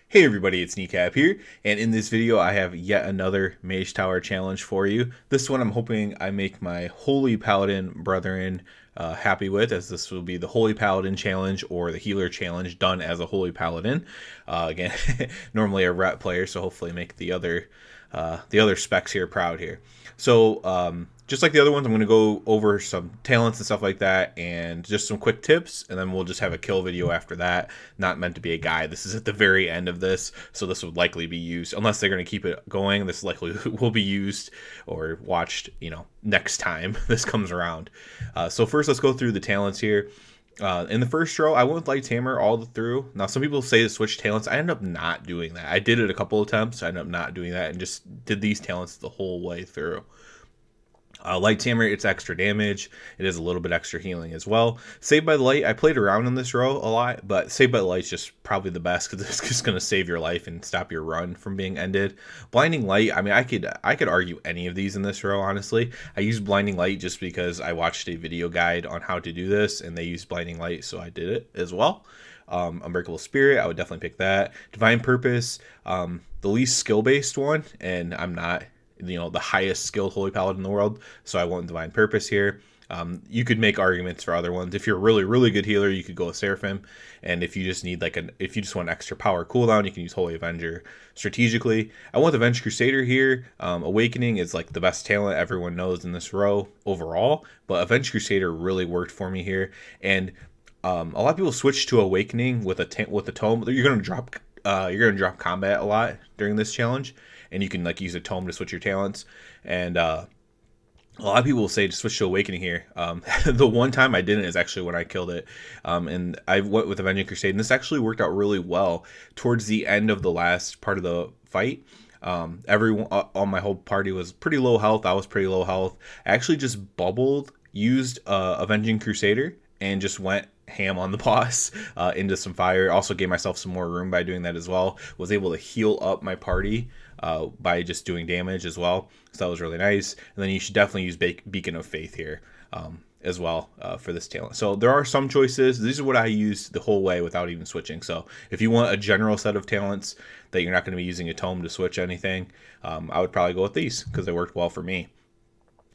Hey everybody, it's Kneecap here, and in this video I have yet another Mage Tower challenge for you. This one I'm hoping I make my Holy Paladin brethren happy with, as this will be the Holy Paladin challenge or the Healer challenge done as a Holy Paladin. Again, normally a ret player, so hopefully make the other specs here proud here. So just like the other ones, I'm going to go over some talents and stuff like that and just some quick tips, and then we'll just have a kill video after that. Not meant to be a guide. This is at the very end of this, so this would likely be used, unless they're going to keep it going, this likely will be used or watched, next time this comes around. So first, let's go through the talents here. In the first row, I went with Light's Hammer all the through. Now, some people say to switch talents. I ended up not doing that. I did it a couple of attempts. I ended up not doing that and just did these talents the whole way through. Light's Hammer, it's extra damage. It is a little bit extra healing as well. Saved by the Light, I played around in this row a lot, but Saved by the Light is just probably the best because it's just going to save your life and stop your run from being ended. Blinding Light, I mean, I could argue any of these in this row, honestly. I used Blinding Light just because I watched a video guide on how to do this, and they used Blinding Light, so I did it as well. Unbreakable Spirit, I would definitely pick that. Divine Purpose, the least skill-based one, and I'm not the highest skilled Holy Paladin in the world, so I want Divine Purpose here. You could make arguments for other ones. If you're a really good healer, you could go with Seraphim, and if you just need if you just want extra power cooldown, you can use Holy Avenger strategically. I want the Avenged Crusader here. Awakening is like the best talent everyone knows in this row overall, but Avenged Crusader really worked for me here, and a lot of people switch to Awakening with a tome. You're gonna drop combat a lot during this challenge, and you can use a tome to switch your talents. And a lot of people will say to switch to Awakening here. The one time I didn't is actually when I killed it, and I went with Avenging Crusade, and this actually worked out really well towards the end of the last part of the fight. Everyone on my whole party was pretty low health. I was pretty low health. I actually just used Avenging Crusader, and just went ham on the boss into some fire. Also gave myself some more room by doing that as well. Was able to heal up my party by just doing damage as well. So that was really nice. And then you should definitely use Beacon of Faith here as well for this talent. So there are some choices. These are what I used the whole way without even switching. So if you want a general set of talents that you're not going to be using a tome to switch anything, I would probably go with these because they worked well for me.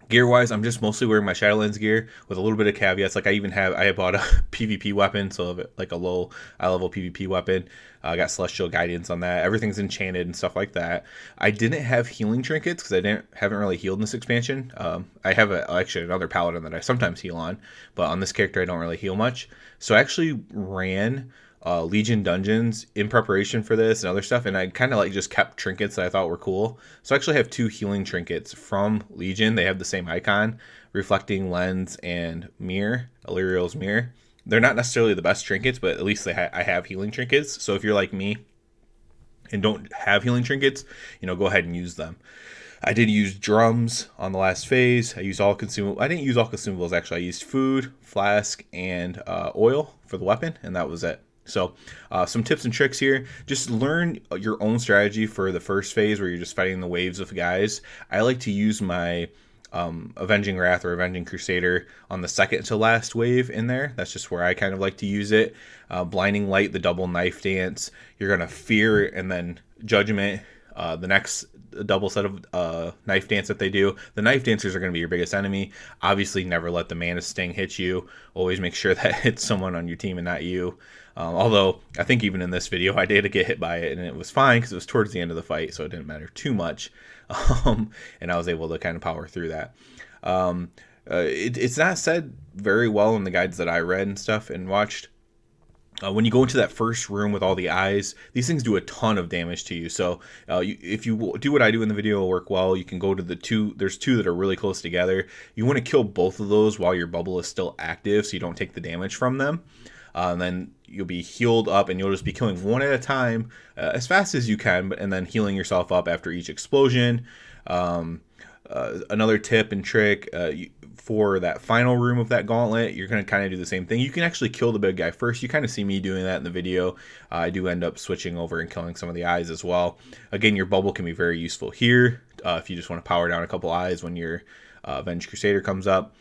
Gear wise, I'm just mostly wearing my Shadowlands gear with a little bit of caveats. I bought a PvP weapon, so like a low eye level PvP weapon. I got Celestial Guidance on that. Everything's enchanted and stuff like that. I didn't have healing trinkets because haven't really healed in this expansion. I have actually another Paladin that I sometimes heal on, but on this character I don't really heal much. So I actually ran Legion dungeons in preparation for this and other stuff, and I kind of just kept trinkets that I thought were cool. So I actually have 2 healing trinkets from Legion. They have the same icon, Reflecting Lens and Mirror, Illyriel's Mirror. They're not necessarily the best trinkets, but at least I have healing trinkets. So if you're like me and don't have healing trinkets, go ahead and use them. I did use drums on the last phase. I used all consumables. I didn't use all consumables, actually. I used food, flask, and oil for the weapon, and that was it. So some tips and tricks here. Just learn your own strategy for the first phase where you're just fighting the waves of guys. I like to use my Avenging Wrath or Avenging Crusader on the second to last wave in there. That's just where I kind of like to use it. Blinding Light, the double knife dance. You're going to Fear and then Judgment. The next double set of knife dance that they do. The knife dancers are going to be your biggest enemy. Obviously, never let the Mana Sting hit you. Always make sure that it's someone on your team and not you. Although, I think even in this video, I did get hit by it, and it was fine because it was towards the end of the fight, so it didn't matter too much. And I was able to kind of power through that. It's not said very well in the guides that I read and stuff and watched. When you go into that first room with all the eyes, these things do a ton of damage to you. So if you do what I do in the video, it'll work well. You can go to there's 2 that are really close together. You want to kill both of those while your bubble is still active so you don't take the damage from them. And then you'll be healed up, and you'll just be killing one at a time as fast as you can, and then healing yourself up after each explosion. Another tip and trick for that final room of that gauntlet, you're going to kind of do the same thing. You can actually kill the big guy first. You kind of see me doing that in the video. I do end up switching over and killing some of the eyes as well. Again, your bubble can be very useful here if you just want to power down a couple eyes when your Avenged Crusader comes up.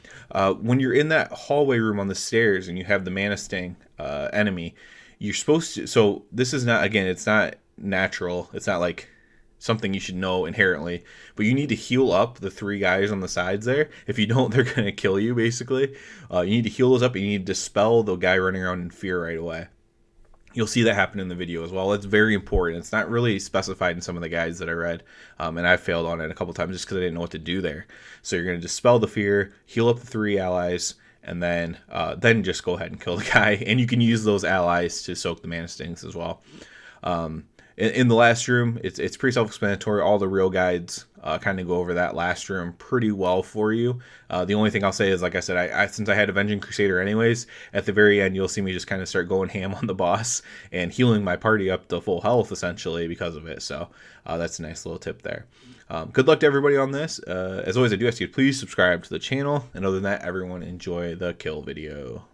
When you're in that hallway room on the stairs and you have the Mana Sting enemy, you're supposed to... So this is not... Again, it's not natural. It's not like something you should know inherently, but you need to heal up the 3 guys on the sides there. If you don't, they're going to kill you, basically. You need to heal those up, and you need to dispel the guy running around in fear right away. You'll see that happen in the video as well. It's very important. It's not really specified in some of the guides that I read, and I failed on it a couple times just because I didn't know what to do there. So you're going to dispel the fear, heal up the 3 allies, and then just go ahead and kill the guy. And you can use those allies to soak the mana stings as well. In the last room, it's pretty self-explanatory. All the real guides kind of go over that last room pretty well for you. The only thing I'll say is, like I said, I since I had Avenging Crusader anyways, at the very end you'll see me just kind of start going ham on the boss and healing my party up to full health essentially because of it. So that's a nice little tip there. Good luck to everybody on this. As always, I do ask you to please subscribe to the channel. And other than that, everyone enjoy the kill video.